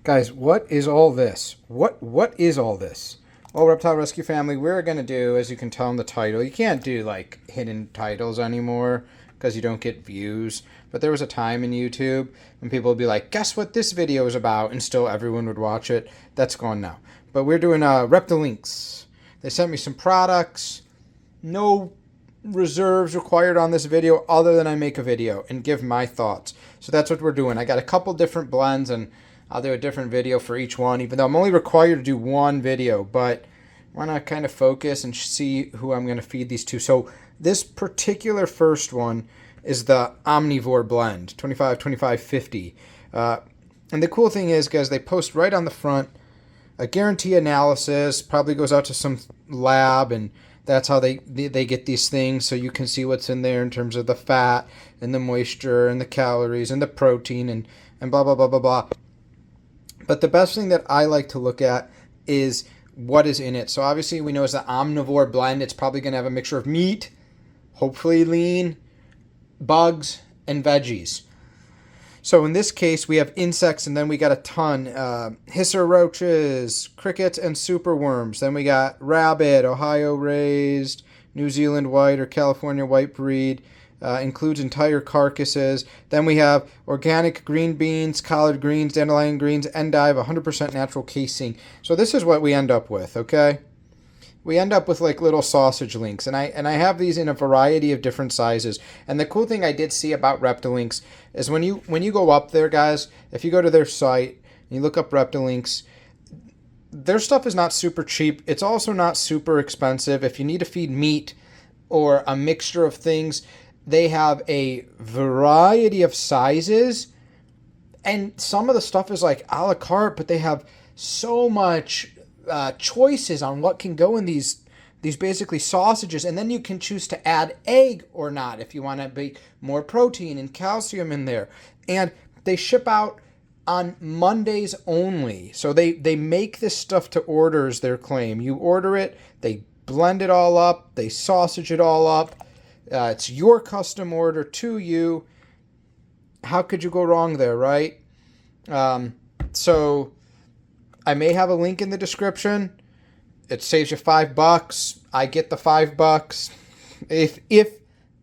Guys, what is all this? What is all this? Well, Reptile Rescue family, we're going to do, as you can tell in the title, you can't do like hidden titles anymore because you don't get views. But there was a time in YouTube when people would be like, guess what this video is about? And still everyone would watch it. That's gone now. But we're doing ReptiLinks. They sent me some products. No reserves required on this video other than I make a video and give my thoughts. So that's what we're doing. I got a couple different blends and I'll do a different video for each one, even though I'm only required to do one video, but I want to kind of focus and see who I'm going to feed these to. So this particular first one is the Omnivore Blend, 25, 25, 50. And the cool thing is, guys, they post right on the front a guarantee analysis, probably goes out to some lab, and that's how they get these things, so you can see what's in there in terms of the fat and the moisture and the calories and the protein and blah, blah, blah, blah, blah. But the best thing that I like to look at is what is in it. So obviously we know it's the Omnivore Blend. It's probably going to have a mixture of meat, hopefully lean, bugs, and veggies. So in this case, we have insects, and then we got a ton. Hisser roaches, crickets, and superworms. Then we got rabbit, Ohio raised, New Zealand white or California white breed. Includes entire carcasses. Then we have organic green beans, collard greens, dandelion greens, endive, 100% natural casing. So this is what we end up with, okay? We end up with like little sausage links, and I have these in a variety of different sizes. And the cool thing I did see about ReptiLinks is when you go up there, guys, if you go to their site and you look up ReptiLinks, their stuff is not super cheap. It's also not super expensive. If you need to feed meat or a mixture of things, they have a variety of sizes, and some of the stuff is like a la carte, but they have so much choices on what can go in these basically sausages, and then you can choose to add egg or not if you want to be more protein and calcium in there. And they ship out on Mondays only, so they make this stuff to order is their claim. You order it, they blend it all up, they sausage it all up. It's your custom order to you. How could you go wrong there, right? So I may have a link in the description. It saves you $5. I get the $5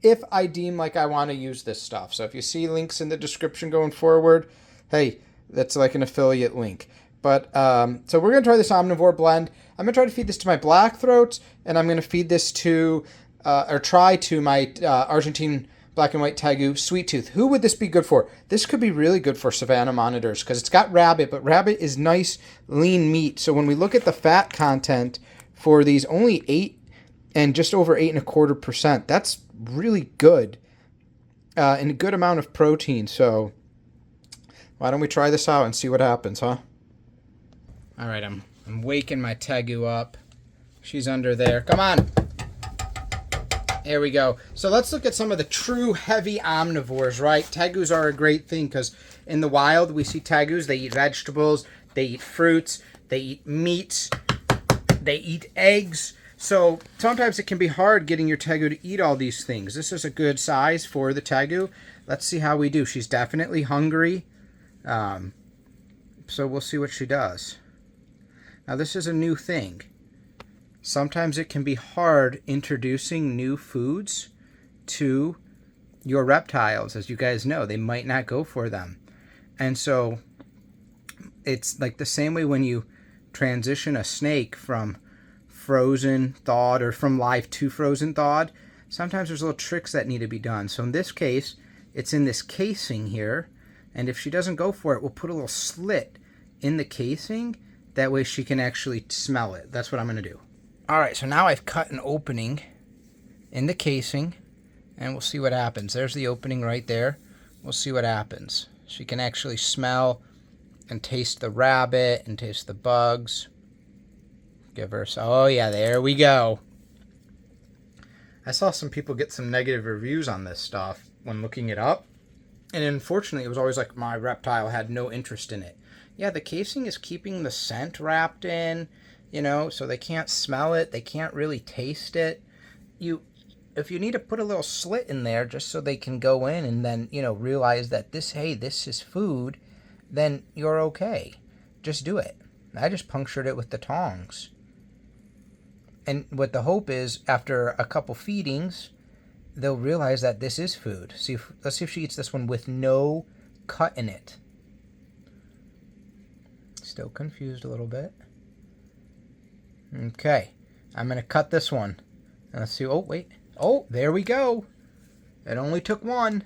if I deem like I want to use this stuff. So if you see links in the description going forward, hey, that's like an affiliate link. But so we're gonna try this Omnivore Blend. I'm gonna try to feed this to my black throats, and I'm gonna feed this to or try to my Argentine black and white Tegu sweet tooth. Who would this be good for? This could be really good for Savannah monitors because it's got rabbit, but rabbit is nice lean meat. So when we look at the fat content for these, only 8 and just over 8.25%. That's really good and a good amount of protein. So why don't we try this out and see what happens, huh? All right, I'm waking my Tegu up. She's under there. Come on. There we go. So let's look at some of the true heavy omnivores, right? Tegus are a great thing because in the wild we see tegus. They eat vegetables, they eat fruits, they eat meats, they eat eggs. So sometimes it can be hard getting your tegu to eat all these things. This is a good size for the tegu. Let's see how we do. She's definitely hungry. So we'll see what she does. Now this is a new thing. Sometimes it can be hard introducing new foods to your reptiles. As you guys know, they might not go for them. And so it's like the same way when you transition a snake from frozen thawed or from live to frozen thawed. Sometimes there's little tricks that need to be done. So in this case, it's in this casing here. And if she doesn't go for it, we'll put a little slit in the casing. That way she can actually smell it. That's what I'm going to do. All right, so now I've cut an opening in the casing, and we'll see what happens. There's the opening right there. We'll see what happens. She can actually smell and taste the rabbit and taste the bugs. Give her some. Oh, yeah, there we go. I saw some people get some negative reviews on this stuff when looking it up, and unfortunately, it was always like my reptile had no interest in it. Yeah, the casing is keeping the scent wrapped in, you know, so they can't smell it, they can't really taste it. If you need to put a little slit in there just so they can go in and then, you know, realize that this is food, then you're okay. just do it. I just punctured it with the tongs. And what the hope is, after a couple feedings, they'll realize that this is food. Let's see if she eats this one with no cut in it. Still confused a little bit. Okay, I'm going to cut this one. And let's see. Oh, wait. Oh, there we go. It only took one.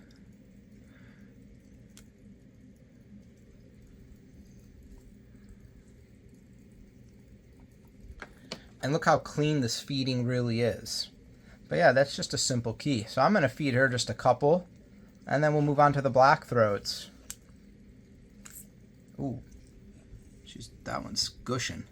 And look how clean this feeding really is. But yeah, that's just a simple key. So I'm going to feed her just a couple, and then we'll move on to the black throats. Ooh, that one's gushing.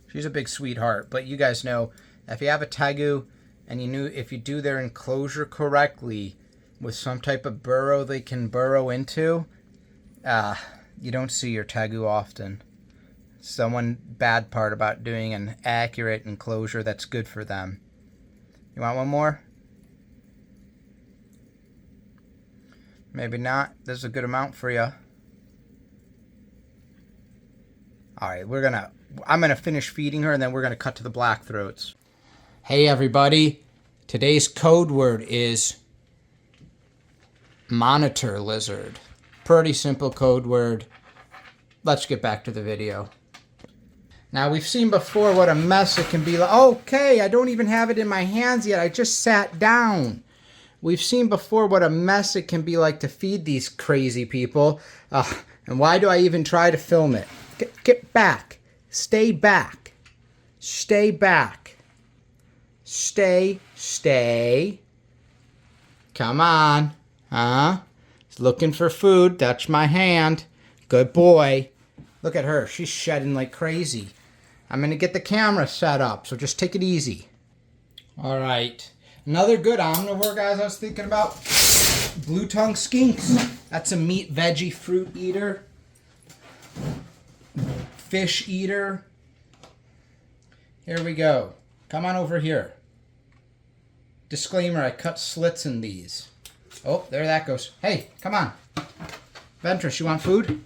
She's a big sweetheart, but you guys know, if you have a tegu, and if you do their enclosure correctly, with some type of burrow they can burrow into, you don't see your tegu often. So one bad part about doing an accurate enclosure that's good for them. You want one more? Maybe not. This is a good amount for you. Alright, I'm gonna finish feeding her, and then we're gonna cut to the black throats. Hey everybody, today's code word is monitor lizard. Pretty simple code word. Let's get back to the video. Now, we've seen before what a mess it can be like. Okay, I don't even have it in my hands yet. I just sat down. We've seen before what a mess it can be like to feed these crazy people. And why do I even try to film it? Get back. Stay back. Stay back. Stay. Come on. Huh? He's looking for food. That's my hand. Good boy. Look at her. She's shedding like crazy. I'm going to get the camera set up, so just take it easy. All right. Another good omnivore, guys, I was thinking about. Blue-tongue skinks. That's a meat, veggie, fruit eater. Fish eater. Here we go. Come on over here. Disclaimer, I cut slits in these. Oh, there that goes. Hey, come on. Ventress, you want food?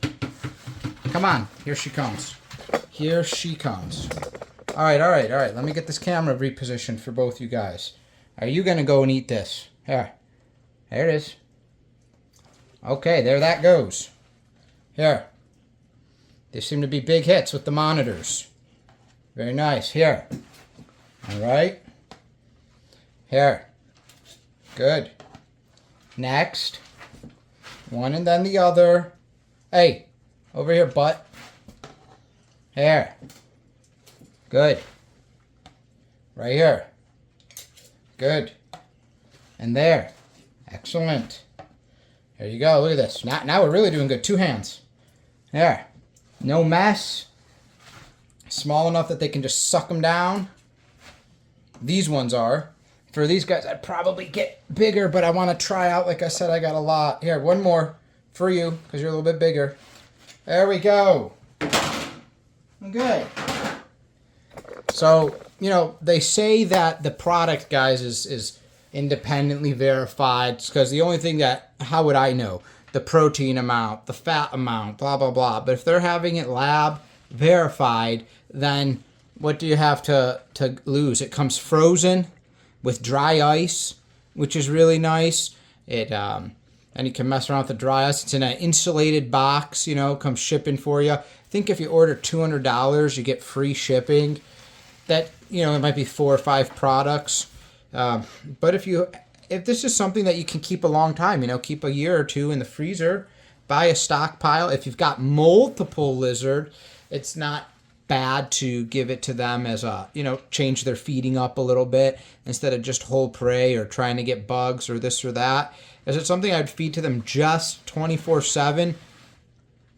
Come on. Here she comes. Here she comes. All right. Let me get this camera repositioned for both you guys. Are you going to go and eat this? Here. There it is. Okay, there that goes. Here. They seem to be big hits with the monitors. Very nice. Here. All right. Here. Good. Next. One and then the other. Hey, over here, butt. Here. Good. Right here. Good. And there. Excellent. There you go. Look at this. Now we're really doing good. 2 hands. There. No mess. Small enough that they can just suck them down. These ones are. For these guys, I'd probably get bigger, but I want to try out. Like I said, I got a lot. Here, one more for you, because you're a little bit bigger. There we go. Good. So, they say that the product, guys, is independently verified, because the only thing how would I know? The protein amount, the fat amount, blah, blah, blah. But if they're having it lab verified, then what do you have to lose? It comes frozen with dry ice, which is really nice. And you can mess around with the dry ice. It's in an insulated box, comes shipping for you. I think if you order $200, you get free shipping. That, it might be 4 or 5 products. But if this is something that you can keep a long time, keep a year or 2 in the freezer, buy a stockpile. If you've got multiple lizard, it's not bad to give it to them as change their feeding up a little bit instead of just whole prey or trying to get bugs or this or that. Is it something I'd feed to them just 24/7?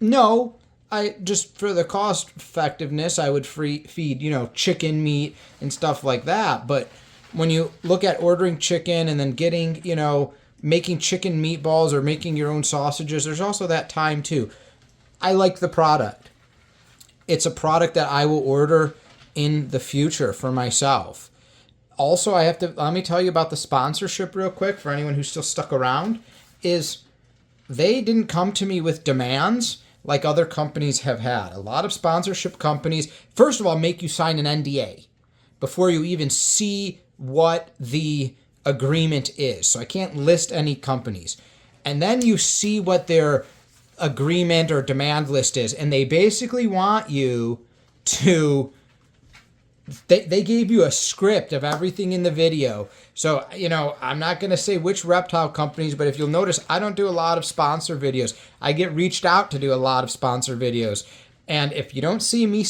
No. I just, for the cost effectiveness, I would feed, chicken meat and stuff like that. But when you look at ordering chicken and then getting, making chicken meatballs or making your own sausages, there's also that time too. I like the product. It's a product that I will order in the future for myself. also, let me tell you about the sponsorship real quick for anyone who's still stuck around, is they didn't come to me with demands like other companies have had. A lot of sponsorship companies, first of all, make you sign an NDA before you even see what the agreement is. So I can't list any companies. And then you see what their agreement or demand list is. And they basically want you to, they gave you a script of everything in the video. So, I'm not going to say which reptile companies, but if you'll notice, I don't do a lot of sponsor videos. I get reached out to do a lot of sponsor videos. And if you don't see me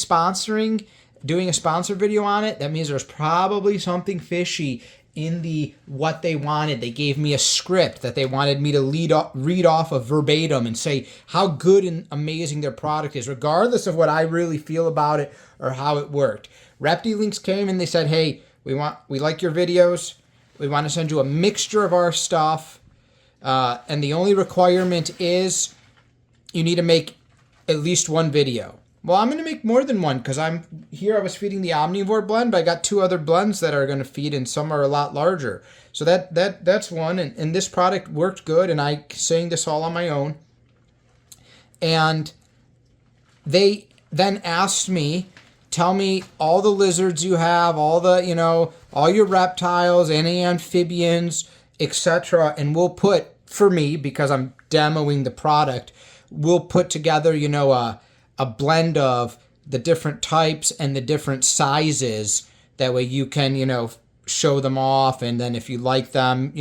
doing a sponsor video on it, that means there's probably something fishy in what they wanted. They gave me a script that they wanted me to read off of verbatim and say how good and amazing their product is, regardless of what I really feel about it or how it worked. ReptiLinks came and they said, hey, we like your videos. We want to send you a mixture of our stuff. And the only requirement is you need to make at least one video. Well, I'm going to make more than one because I was feeding the omnivore blend, but I got 2 other blends that are going to feed, and some are a lot larger. So that's one, and this product worked good, and I saying this all on my own. And they then asked me, tell me all the lizards you have, all your reptiles, any amphibians, etc. And we'll put, for me, because I'm demoing the product, we'll put together, a blend of the different types and the different sizes. That way you can, show them off. And then if you like them,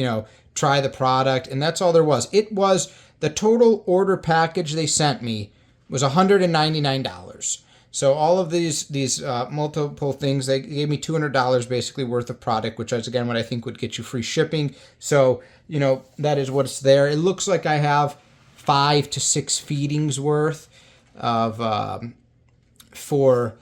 try the product. And that's all there was. It was the total order package they sent me was $199. So all of these multiple things, they gave me $200 basically worth of product, which is, again, what I think would get you free shipping. So, that is what's there. It looks like I have 5 to 6 feedings worth of for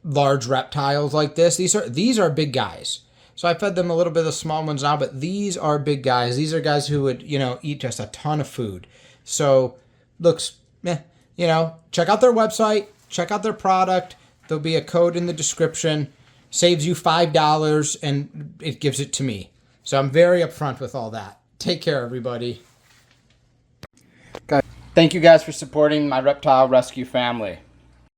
large reptiles like this. These are big guys. So I fed them a little bit of the small ones now, but these are big guys. These are guys who would eat just a ton of food. So looks check out their website, check out their product. There'll be a code in the description. Saves you $5 and it gives it to me. So I'm very upfront with all that. Take care, everybody. Thank you guys for supporting my reptile rescue family.